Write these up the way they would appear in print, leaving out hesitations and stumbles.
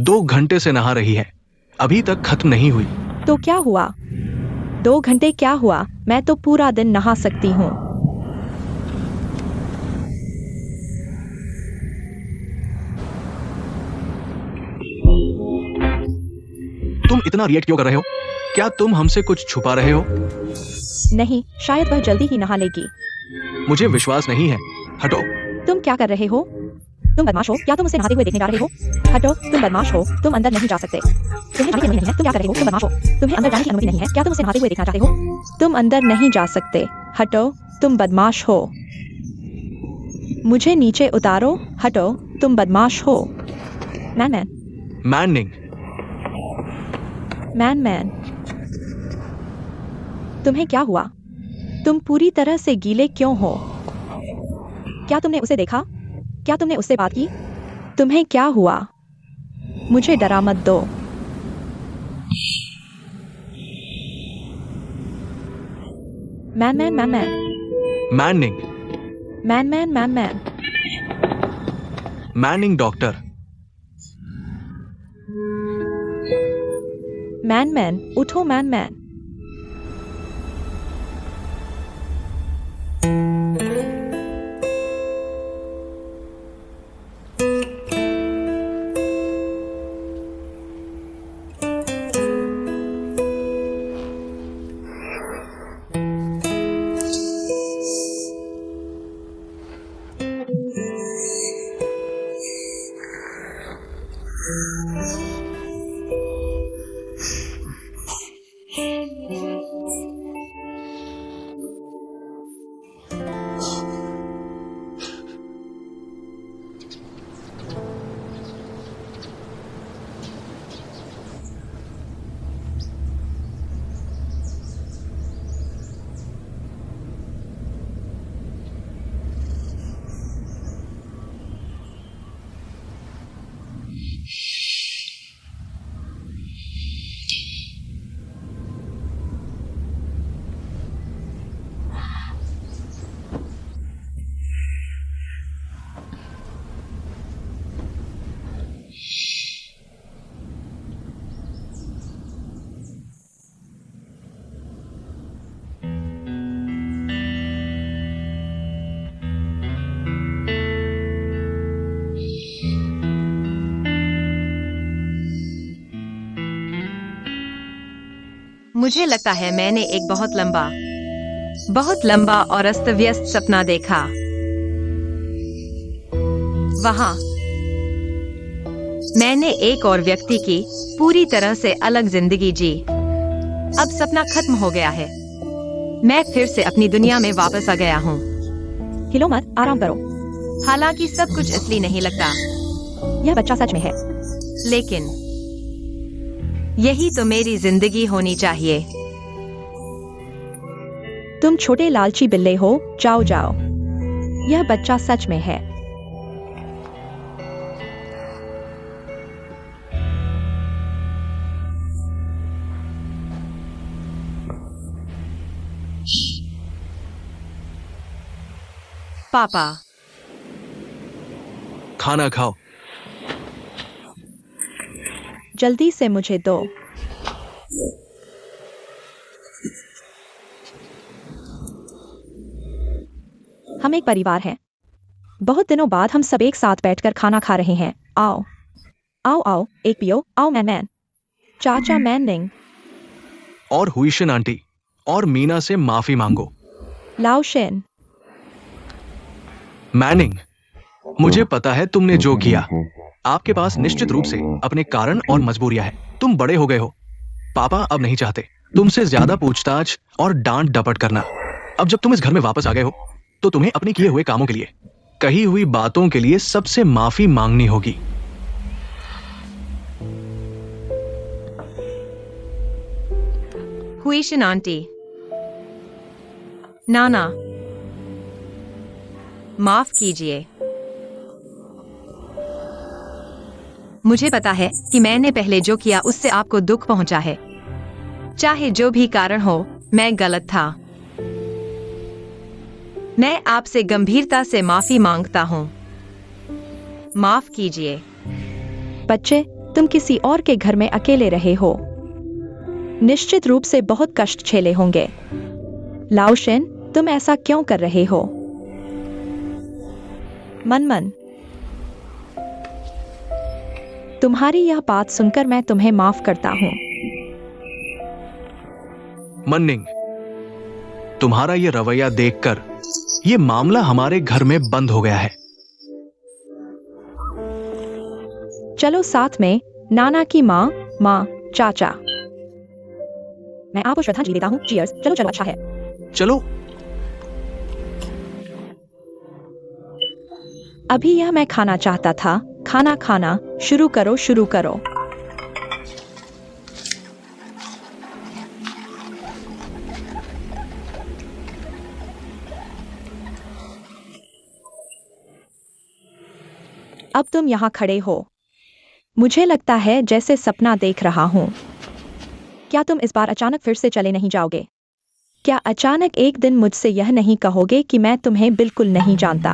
2 घंटे से नहा रही है, अभी तक खत्म नहीं हुई। तो क्या हुआ? 2 घंटे क्या हुआ? मैं तो पूरा दिन नहा सकती हूँ। तुम इतना रिएक्ट क्यों कर रहे हो? क्या तुम हमसे कुछ छुपा रहे हो? नहीं, शायद वह जल्दी ही नहा लेगी। मुझे विश्वास नहीं है। हटो। तुम क्या कर रहे हो? तुम बदमाश हो। क्या तुम उसे नहाते हुए देखने जा रहे हो? हटो, तुम बदमाश हो। तुम अंदर नहीं जा सकते। तुम्हें जाने की अनुमति नहीं है। तुम क्या कर रहे हो? तुम बदमाश हो। तुम्हें अंदर जाने की अनुमति नहीं है। क्या तुम उसे नहाते हुए देखना चाहते हो? तुम अंदर नहीं जा सकते। हटो, तुम बदमाश हो। मुझे नीचे उतारो। हटो, तुम बदमाश हो। Man Manning. मैन तुम्हें क्या हुआ? तुम पूरी तरह से गीले क्यों हो? क्या तुमने उसे देखा? क्या तुमने उससे बात की? तुम्हें क्या हुआ? मुझे डरा मत दो। Man Manning. Manning doctor. Man उठो मैन। मुझे लगता है मैंने एक बहुत लंबा और अस्त व्यस्त सपना देखा। वहाँ मैंने एक और व्यक्ति की पूरी तरह से अलग जिंदगी जी। अब सपना खत्म हो गया है। मैं फिर से अपनी दुनिया में वापस आ गया हूँ। हिलो मत, आराम करो। हालांकि सब कुछ असली नहीं लगता, यह बच्चा सच में है। लेकिन यही तो मेरी जिंदगी होनी चाहिए। तुम छोटे लालची बिल्ले हो। जाओ जाओ। यह बच्चा सच में है। पापा, खाना खाओ। जल्दी से मुझे दो। हम एक परिवार हैं। बहुत दिनों बाद हम सब एक साथ बैठकर खाना खा रहे हैं। आओ आओ आओ, एक पियो। आओ मैन। चाचा मैनिंग। और हुईशन आंटी और मीना से माफी मांगो। लाओशेन। मैनिंग, मुझे पता है तुमने जो किया। आपके पास निश्चित रूप से अपने कारण और मजबूरियां हैं। तुम बड़े हो गए हो। पापा अब नहीं चाहते तुमसे ज्यादा पूछताछ और डांट डपट करना। अब जब तुम इस घर में वापस आ गए हो तो तुम्हें अपने किए हुए कामों के लिए, कही हुई बातों के लिए सबसे माफी मांगनी होगी। हुईशन आंटी, नाना, माफ कीजिए। मुझे पता है कि मैंने पहले जो किया उससे आपको दुख पहुंचा है। चाहे जो भी कारण हो, मैं गलत था। मैं आपसे गंभीरता से माफी मांगता हूँ। माफ कीजिए। बच्चे, तुम किसी और के घर में अकेले रहे हो। निश्चित रूप से बहुत कष्ट झेले होंगे। लाओशिन, तुम ऐसा क्यों कर रहे हो? मनमन, तुम्हारी यह बात सुनकर मैं तुम्हें माफ करता हूं। मन्निंग, तुम्हारा ये रवैया देखकर ये मामला हमारे घर में बंद हो गया है। चलो साथ में नाना की माँ, चाचा। मैं आपको श्रद्धांजलि देता हूँ। चीयर्स। चलो चलो, अच्छा है। चलो। अभी यह मैं खाना चाहता था। खाना शुरू करो, शुरू करो। अब तुम यहाँ खड़े हो। मुझे लगता है जैसे सपना देख रहा हूं। क्या तुम इस बार अचानक फिर से चले नहीं जाओगे? क्या अचानक एक दिन मुझसे यह नहीं कहोगे कि मैं तुम्हें बिल्कुल नहीं जानता?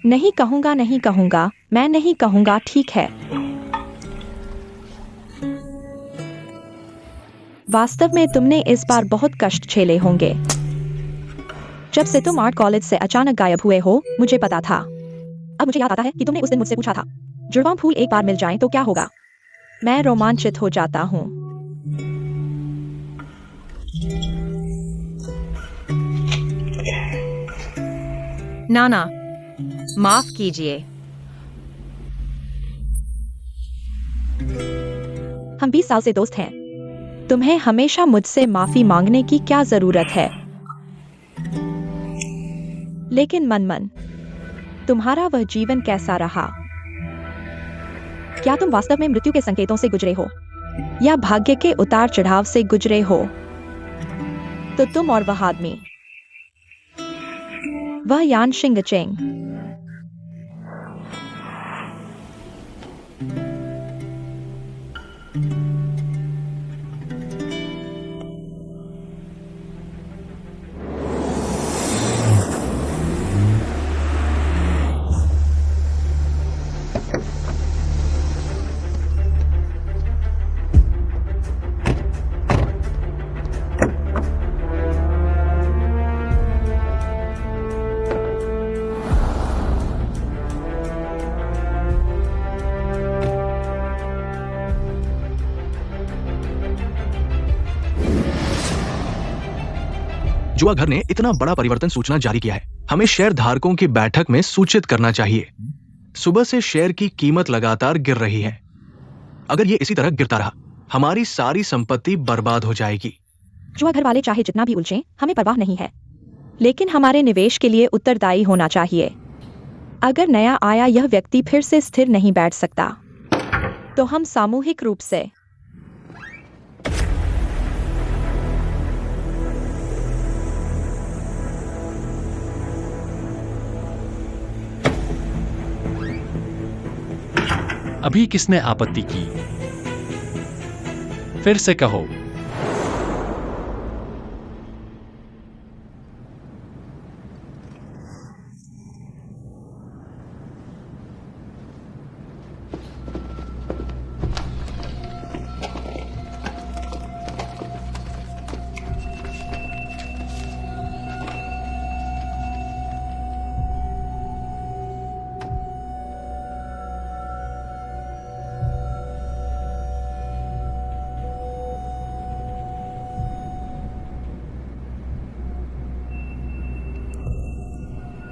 नहीं कहूंगा, मैं नहीं कहूंगा, ठीक है। वास्तव में तुमने इस बार बहुत कष्ट झेले होंगे। जब से तुम आर्ट कॉलेज से अचानक गायब हुए हो, मुझे पता था। अब मुझे याद आता है कि तुमने उस दिन मुझसे पूछा था, जुड़वां फूल एक बार मिल जाएं तो क्या होगा? मैं रोमांचित हो जाता हूं। नाना, माफ कीजिए। हम 20 साल से दोस्त हैं। तुम्हें हमेशा मुझसे माफी मांगने की क्या जरूरत है? लेकिन मनमन, तुम्हारा वह जीवन कैसा रहा? क्या तुम वास्तव में मृत्यु के संकेतों से गुजरे हो या भाग्य के उतार चढ़ाव से गुजरे हो? तो तुम और वह आदमी, वह यान शिंगचेंग, जुआ घर ने इतना बड़ा परिवर्तन सूचना जारी किया है। हमें शेयर धारकों की बैठक में सूचित करना चाहिए। सुबह से शेयर की कीमत लगातार गिर रही है। अगर ये इसी तरह गिरता रहा, हमारी सारी संपत्ति बर्बाद हो जाएगी। जुआ घर वाले चाहे जितना भी उलझें, हमें परवाह नहीं है, लेकिन हमारे निवेश के लिए उत्तरदायी होना चाहिए। अगर नया आया यह व्यक्ति फिर से स्थिर नहीं बैठ सकता, तो हम सामूहिक रूप से अभी किसने आपत्ति की? फिर से कहो।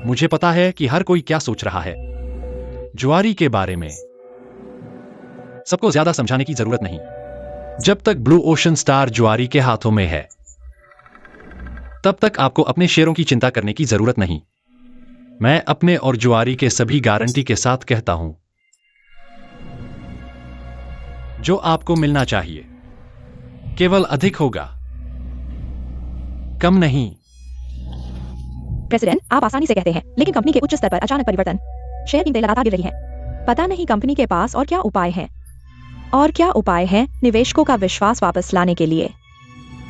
मुझे पता है कि हर कोई क्या सोच रहा है जुआरी के बारे में। सबको ज्यादा समझाने की जरूरत नहीं। जब तक ब्लू ओशन स्टार जुआरी के हाथों में है, तब तक आपको अपने शेयरों की चिंता करने की जरूरत नहीं। मैं अपने और जुआरी के सभी गारंटी के साथ कहता हूं, जो आपको मिलना चाहिए केवल अधिक होगा, कम नहीं। प्रेसिडेंट, आप आसानी से कहते हैं, लेकिन कंपनी के उच्च स्तर पर अचानक परिवर्तन, शेयर कीमतें लगातार गिर रही हैं। पता नहीं कंपनी के पास और क्या उपाय हैं निवेशकों का विश्वास वापस लाने के लिए।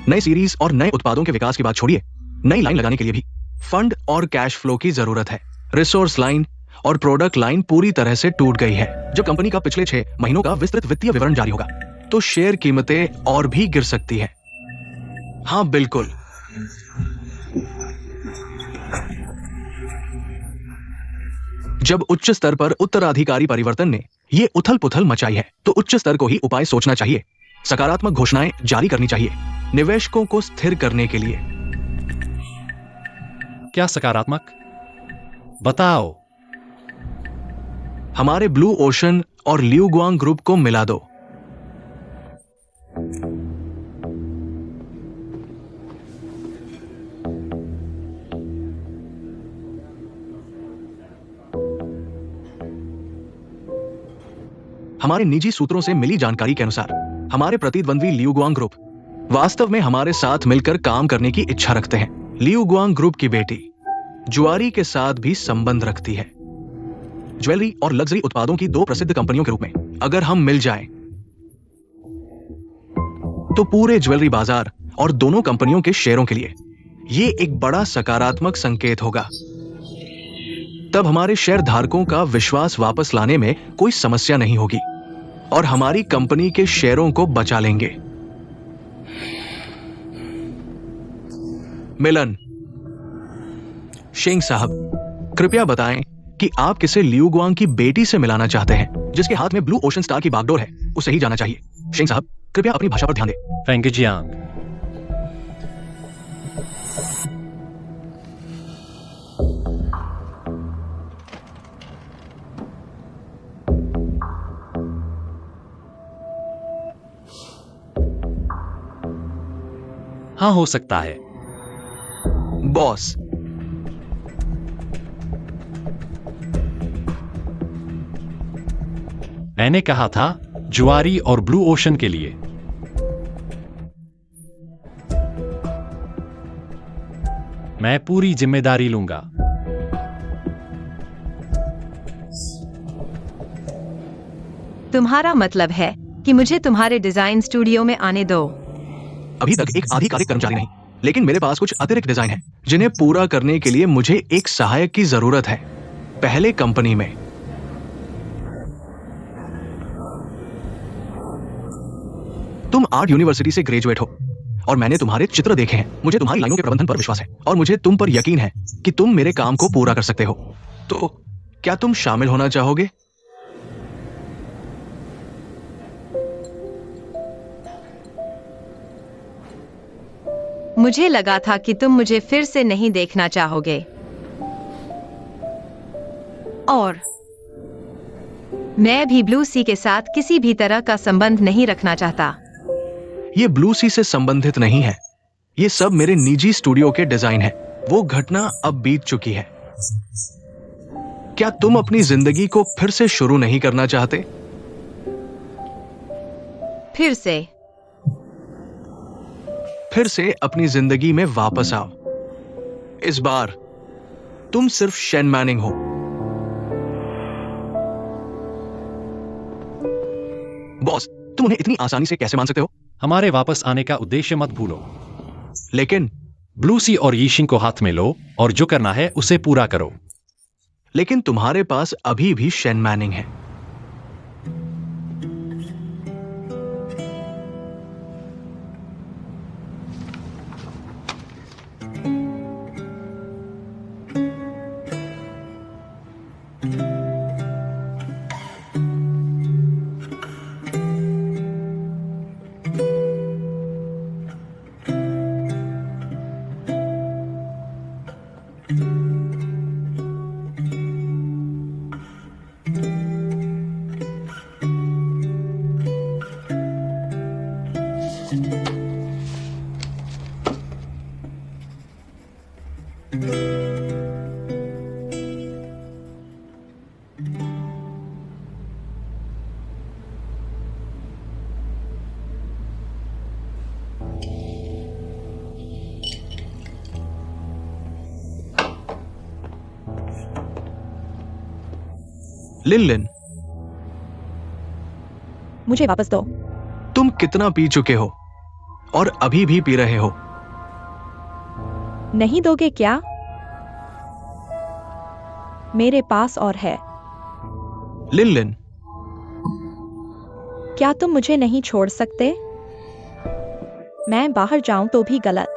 नई सीरीज और नए उत्पादों के विकास की बात छोड़िए, नई लाइन लगाने के लिए भी फंड और कैश फ्लो की जरूरत है। रिसोर्स लाइन और प्रोडक्ट लाइन पूरी तरह से टूट गई है। जब कंपनी का पिछले 6 महीनों का विस्तृत वित्तीय विवरण जारी होगा तो शेयर कीमतें और भी गिर सकती है। हाँ बिल्कुल। जब उच्च स्तर पर उत्तराधिकारी परिवर्तन ने ये उथल पुथल मचाई है तो उच्च स्तर को ही उपाय सोचना चाहिए, सकारात्मक घोषणाएं जारी करनी चाहिए निवेशकों को स्थिर करने के लिए। क्या सकारात्मक? बताओ। हमारे ब्लू ओशन और लियू गुआंग ग्रुप को मिला दो। हमारे निजी सूत्रों से मिली जानकारी के अनुसार हमारे प्रतिद्वंद्वी लियू गुआंग ग्रुप वास्तव में हमारे साथ मिलकर काम करने की इच्छा रखते हैं। लियू गुआंग ग्रुप की बेटी जुआरी के साथ भी संबंध रखती है। ज्वेलरी और लग्जरी उत्पादों की 2 प्रसिद्ध कंपनियों के रूप में अगर हम मिल जाएं, तो पूरे ज्वेलरी बाजार और दोनों कंपनियों के शेयरों के लिए ये एक बड़ा सकारात्मक संकेत होगा। तब हमारे शेयर धारकों का विश्वास वापस लाने में कोई समस्या नहीं होगी और हमारी कंपनी के शेयरों को बचा लेंगे। मिलन। शेंग साहब, कृपया बताएं कि आप किसे लियू गुआंग की बेटी से मिलाना चाहते हैं जिसके हाथ में ब्लू ओशन स्टार की बागडोर है, उसे ही जाना चाहिए। शेंग साहब, कृपया अपनी भाषा पर ध्यान दें। फेंगजियांग। हाँ, हो सकता है। बॉस, मैंने कहा था जुआरी और ब्लू ओशन के लिए। मैं पूरी जिम्मेदारी लूंगा। तुम्हारा मतलब है कि मुझे तुम्हारे डिजाइन स्टूडियो में आने दो? अभी तक एक आधिकारिक कर्मचारी नहीं, लेकिन मेरे पास कुछ अतिरिक्त डिजाइन है जिन्हें पूरा करने के लिए मुझे एक सहायक की जरूरत है। पहले कंपनी में तुम आर्ट यूनिवर्सिटी से ग्रेजुएट हो और मैंने तुम्हारे चित्र देखे हैं। मुझे तुम्हारी लाइनों के प्रबंधन पर विश्वास है और मुझे तुम पर यकीन है कि तुम मेरे काम को पूरा कर सकते हो। तो क्या तुम शामिल होना चाहोगे? मुझे लगा था कि तुम मुझे फिर से नहीं देखना चाहोगे। और मैं भी ब्लू सी के साथ किसी भी तरह का संबंध नहीं रखना चाहता। ये ब्लू सी से संबंधित नहीं है। ये सब मेरे निजी स्टूडियो के डिजाइन है। वो घटना अब बीत चुकी है। क्या तुम अपनी जिंदगी को फिर से शुरू नहीं करना चाहते? फिर से अपनी जिंदगी में वापस आओ। इस बार तुम सिर्फ शेन मैनिंग हो। बॉस, तुम उन्हें इतनी आसानी से कैसे मान सकते हो? हमारे वापस आने का उद्देश्य मत भूलो। लेकिन ब्लू सी और यीशिंग को हाथ में लो और जो करना है उसे पूरा करो। लेकिन तुम्हारे पास अभी भी शेन मैनिंग है। लिन, मुझे वापस दो। तुम कितना पी चुके हो और अभी भी पी रहे हो? नहीं दोगे क्या? मेरे पास और है। लिन लिन, क्या तुम मुझे नहीं छोड़ सकते? मैं बाहर जाऊं तो भी गलत,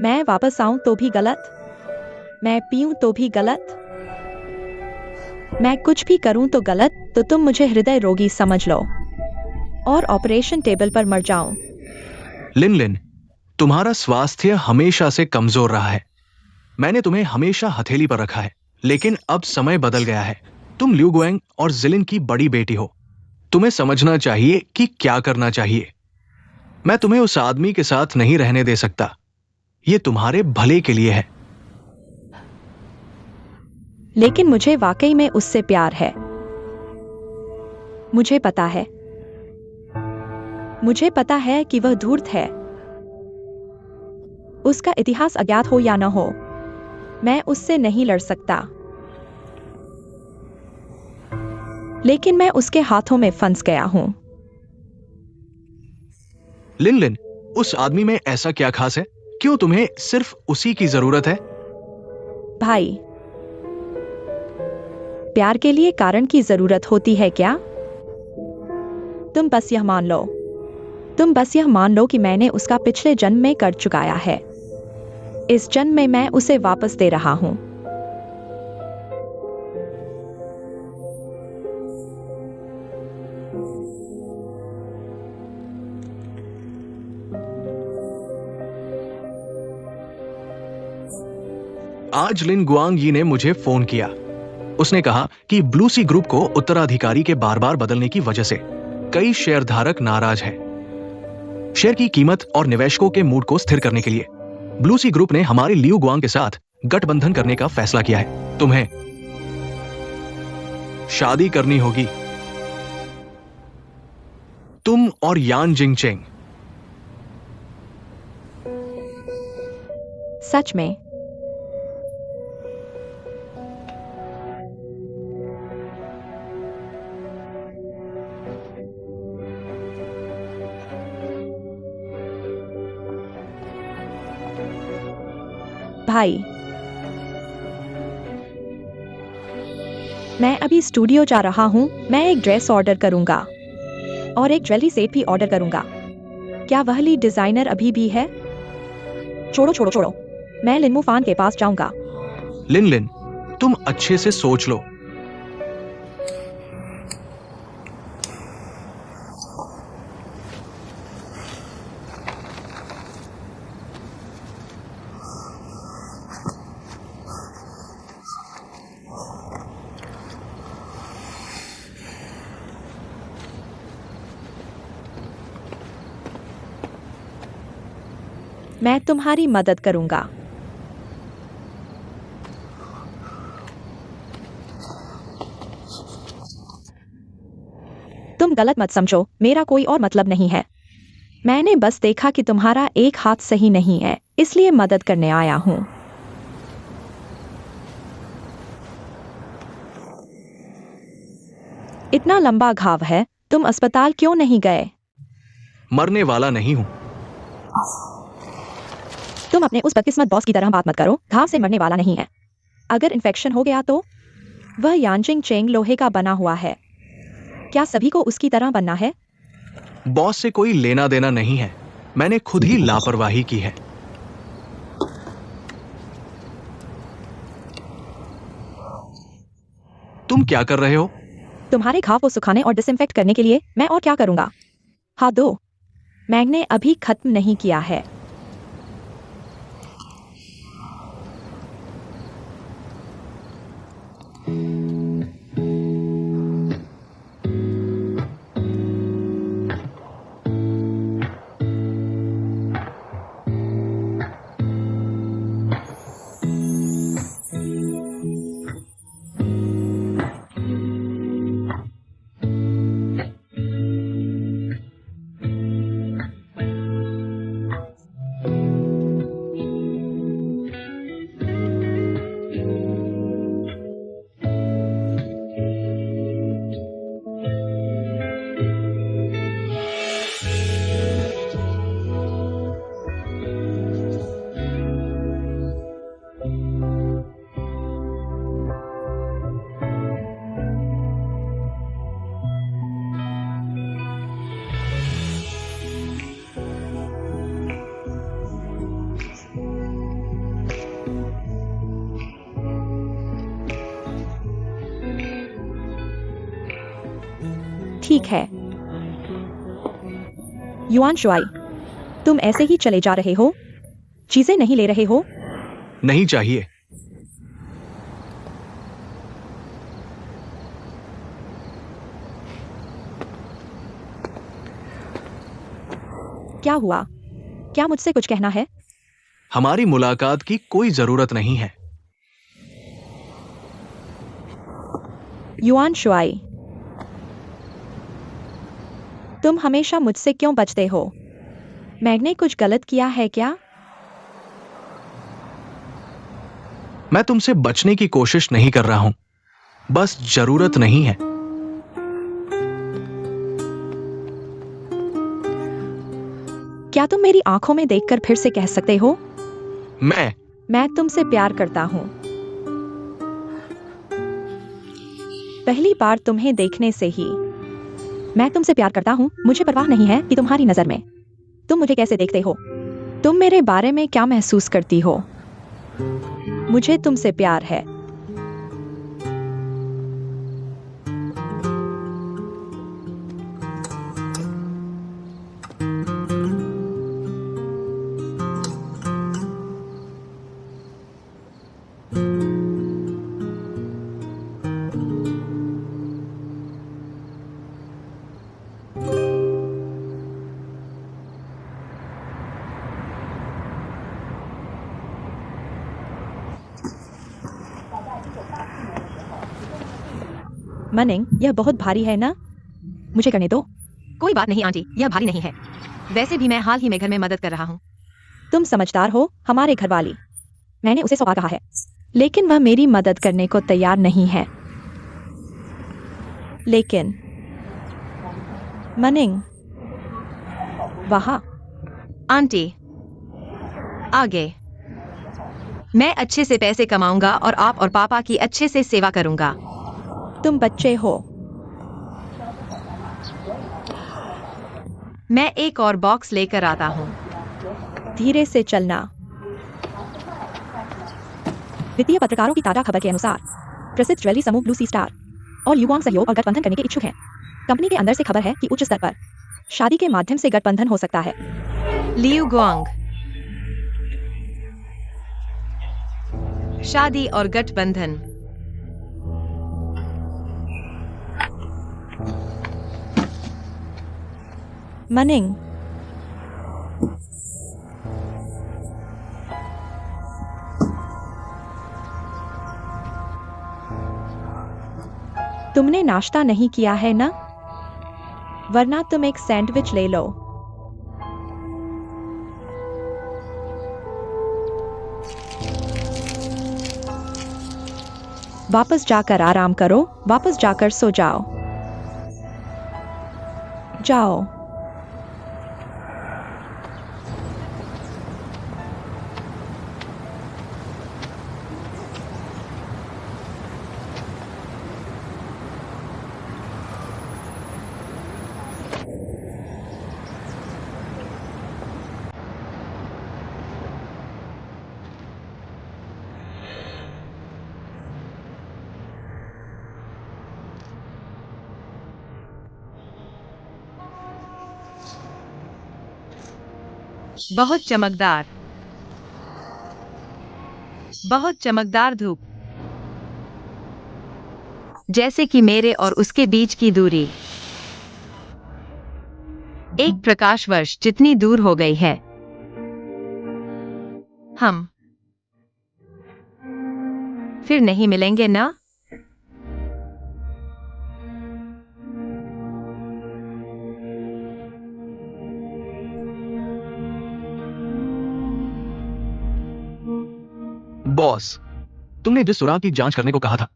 मैं वापस आऊं तो भी गलत, मैं पीऊं तो भी गलत, मैं कुछ भी करूं तो गलत, तो तुम मुझे हृदय रोगी समझ लो और ऑपरेशन टेबल पर मर जाऊं। लिन लिन, तुम्हारा स्वास्थ्य हमेशा से कमजोर रहा है। मैंने तुम्हें हमेशा हथेली पर रखा है, लेकिन अब समय बदल गया है। तुम लिu गुएंग और जिलिन की बड़ी बेटी हो। तुम्हें समझना चाहिए कि क्या करना चाहिए। मैं तुम्हें उस आदमी के साथ नहीं रहने दे सकता। ये तुम्हारे भले के लिए है। लेकिन मुझे वाकई में उससे प्यार है। मुझे पता है, मुझे पता है कि वह धूर्त है। उसका इतिहास अज्ञात हो या न हो, मैं उससे नहीं लड़ सकता। लेकिन मैं उसके हाथों में फंस गया हूं। लिन लिन, उस आदमी में ऐसा क्या खास है? क्यों तुम्हें सिर्फ उसी की जरूरत है? भाई, प्यार के लिए कारण की जरूरत होती है क्या? तुम बस यह मान लो, तुम बस यह मान लो कि मैंने उसका पिछले जन्म में कर चुकाया है। इस जन्म में मैं उसे वापस दे रहा हूं। आज लिन गुआंग यी ने मुझे फोन किया। उसने कहा कि ब्लू सी ग्रुप को उत्तराधिकारी के बार बार बदलने की वजह से कई शेयरधारक नाराज हैं। शेयर की कीमत और निवेशकों के मूड को स्थिर करने के लिए ब्लू सी ग्रुप ने हमारी लिu गुआंग के साथ गठबंधन करने का फैसला किया है। तुम्हें शादी करनी होगी, तुम और यान जिंगचेंग। सच में? भाई, मैं अभी स्टूडियो जा रहा हूं। मैं एक ड्रेस ऑर्डर करूंगा और एक ज्वेलरी सेट भी ऑर्डर करूंगा। क्या वह लीड डिजाइनर अभी भी है? छोड़ो छोड़ो छोड़ो, मैं लिन मुफान के पास जाऊंगा। लिन लिन, तुम अच्छे से सोच लो। मैं तुम्हारी मदद करूंगा। तुम गलत मत समझो, मेरा कोई और मतलब नहीं है। मैंने बस देखा कि तुम्हारा एक हाथ सही नहीं है, इसलिए मदद करने आया हूं। इतना लंबा घाव है, तुम अस्पताल क्यों नहीं गए? मरने वाला नहीं हूं। तुम अपने उस बदकिस्मत बॉस की तरह बात मत करो। घाव से मरने वाला नहीं है। अगर इन्फेक्शन हो गया तो? वह यानजिंग चेंग लोहे का बना हुआ है। क्या सभी को उसकी तरह बनना है? बॉस से कोई लेना देना नहीं है। मैंने खुद ही लापरवाही की है। तुम क्या कर रहे हो? तुम्हारे घाव को सुखाने और डिसइंफेक्ट करने के लिए मैं और क्या करूंगा? हाथ दो। मैंने अभी खत्म नहीं किया है। ठीक है। युआन शुआई, तुम ऐसे ही चले जा रहे हो? चीजें नहीं ले रहे हो? नहीं चाहिए। क्या हुआ? क्या मुझसे कुछ कहना है? हमारी मुलाकात की कोई जरूरत नहीं है। युआन शुआई, तुम हमेशा मुझसे क्यों बचते हो? मैंने कुछ गलत किया है क्या? मैं तुमसे बचने की कोशिश नहीं कर रहा हूं, बस जरूरत नहीं है। क्या तुम मेरी आंखों में देखकर फिर से कह सकते हो? मैं तुमसे प्यार करता हूं। पहली बार तुम्हें देखने से ही मैं तुमसे प्यार करता हूं। मुझे परवाह नहीं है कि तुम्हारी नजर में तुम मुझे कैसे देखते हो। तुम मेरे बारे में क्या महसूस करती हो? मुझे तुमसे प्यार है। मनिंग, यह बहुत भारी है ना? मुझे करने दो। कोई बात नहीं आंटी, यह भारी नहीं है। वैसे भी मैं हाल ही में घर में मदद कर रहा हूँ। तुम समझदार हो, हमारे घर वाली। मैंने उसे 100 बार कहा है, लेकिन वह मेरी मदद करने को तैयार नहीं है। लेकिन मनिंग, वहाँ आंटी, आगे। मैं अच्छे से पैसे कमाऊंगा और आप और पापा की अच्छे से सेवा करूंगा। तुम बच्चे हो। मैं एक और बॉक्स लेकर आता हूँ। धीरे से चलना। वित्तीय पत्रकारों की ताजा खबर के अनुसार प्रसिद्ध ज्वेलरी समूह ब्लू सी स्टार और युवांग सहयोग और गठबंधन करने के इच्छुक हैं। कंपनी के अंदर से खबर है कि उच्च स्तर पर शादी के माध्यम से गठबंधन हो सकता है। लियू गुआंग, शादी और गठबंधन। मनिंग, तुमने नाश्ता नहीं किया है ना? वरना तुम एक सैंडविच ले लो। वापस जाकर आराम करो। वापस जाकर सो जाओ। जाओ। बहुत चमकदार, बहुत चमकदार धूप, जैसे कि मेरे और उसके बीच की दूरी एक प्रकाश वर्ष जितनी दूर हो गई है। हम फिर नहीं मिलेंगे ना? बॉस, तुमने जिस सुराग की जांच करने को कहा था,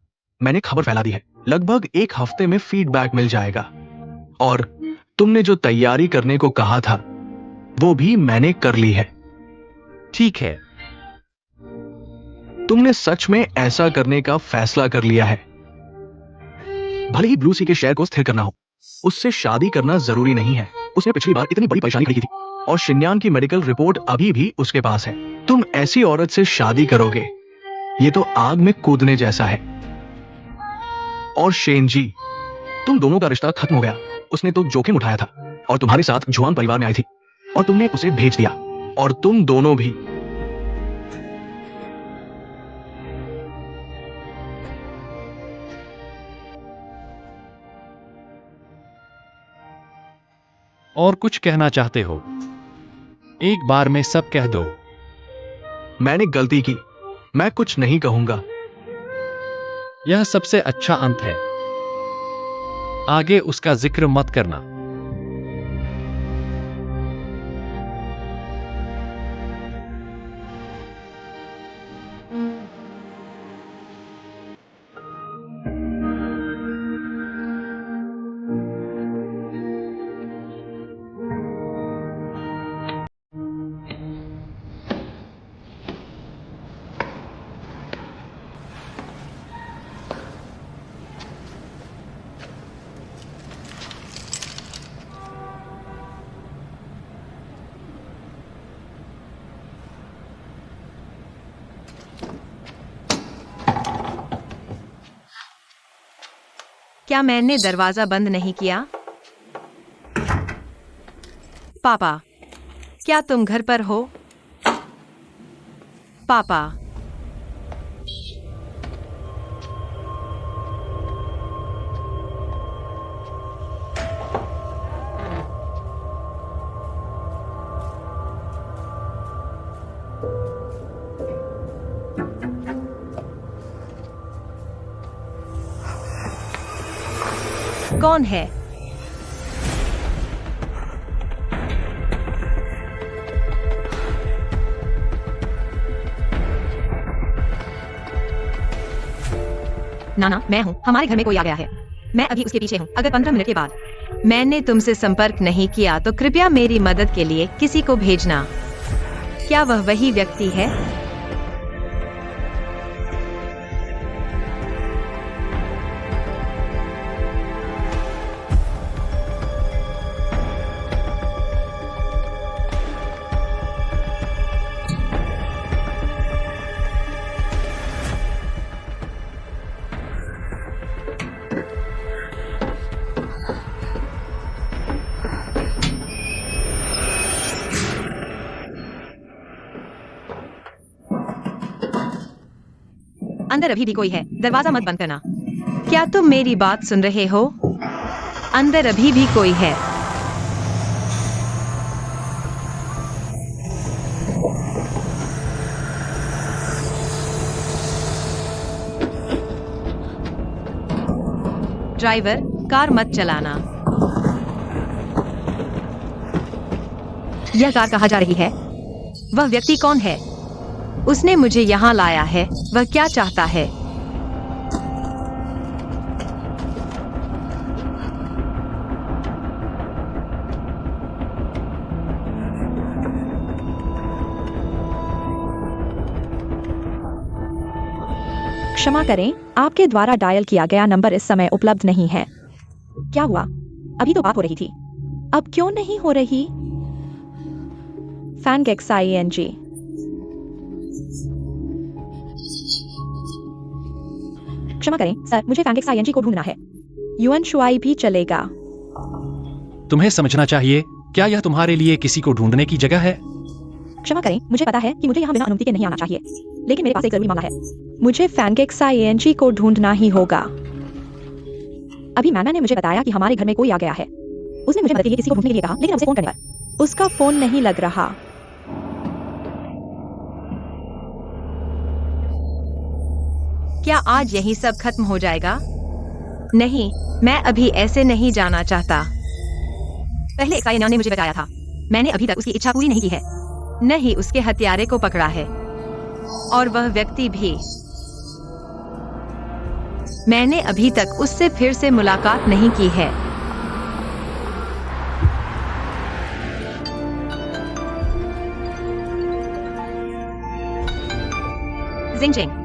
मैंने खबर फैला दी है। लगभग 1 हफ्ते में फीडबैक मिल जाएगा। और तुमने जो तैयारी करने को कहा था, वो भी मैंने कर ली है। ठीक है। तुमने सच में ऐसा करने का फैसला कर लिया है। भले ही ब्लू सी के शेयर को स्थिर करना हो, उससे शादी करना जरूरी नहीं है। उसने पिछली बार इतनी बड़ी परेशानी खड़ी की थी, और शिन्यान की मेडिकल रिपोर्ट अभी भी उसके पास है। तुम ऐसी औरत से शादी करोगे, ये तो आग में कूदने जैसा है। और शेन जी, तुम दोनों का रिश्ता खत्म हो गया। उसने तो जोखिम उठाया था और तुम्हारे साथ जुआन परिवार में आई थी और तुमने उसे भेज दिया और तुम दोनों भी। और कुछ कहना चाहते हो? एक बार में सब कह दो। मैंने गलती की, मैं कुछ नहीं कहूंगा। यह सबसे अच्छा अंत है। आगे उसका जिक्र मत करना। क्या मैंने दरवाजा बंद नहीं किया? पापा, क्या तुम घर पर हो? पापा, कौन है? नाना, मैं हूँ। हमारे घर में कोई आ गया है। मैं अभी उसके पीछे हूँ। अगर 15 मिनट के बाद मैंने तुमसे संपर्क नहीं किया तो कृपया मेरी मदद के लिए किसी को भेजना। क्या वह वही व्यक्ति है? अंदर अभी भी कोई है। दरवाजा मत बंद करना। क्या तुम मेरी बात सुन रहे हो? अंदर अभी भी कोई है। ड्राइवर, कार मत चलाना। यह कार कहाँ जा रही है? वह व्यक्ति कौन है? उसने मुझे यहाँ लाया है। वह क्या चाहता है? क्षमा करें, आपके द्वारा डायल किया गया नंबर इस समय उपलब्ध नहीं है। क्या हुआ? अभी तो बात हो रही थी। अब क्यों नहीं हो रही? FANGXING। क्षमा करें सर, मुझे FANGXING को ढूंढना है। युएन शुआई भी चलेगा। तुम्हें समझना चाहिए, क्या यह तुम्हारे लिए किसी को ढूंढने की जगह है? क्षमा करें, मुझे पता है कि मुझे यहाँ बिना अनुमति के नहीं आना चाहिए, लेकिन मेरे पास एक जरूरी मामला है। मुझे FANGXING को ढूंढना ही होगा। अभी मैना ने मुझे बताया कि हमारे घर में कोई आ गया है। उसने मुझे मदद के लिए किसी को ढूंढने के लिए कहा, लेकिन अब उसे फोन करने पर उसका फोन नहीं लग रहा। क्या आज यही सब खत्म हो जाएगा? नहीं, मैं अभी ऐसे नहीं जाना चाहता। पहले XING ने मुझे बताया था। मैंने अभी तक उसकी इच्छा पूरी नहीं की है। नहीं, उसके हत्यारे को पकड़ा है और वह व्यक्ति भी। मैंने अभी तक उससे फिर से मुलाकात नहीं की है। जिंग जिंग।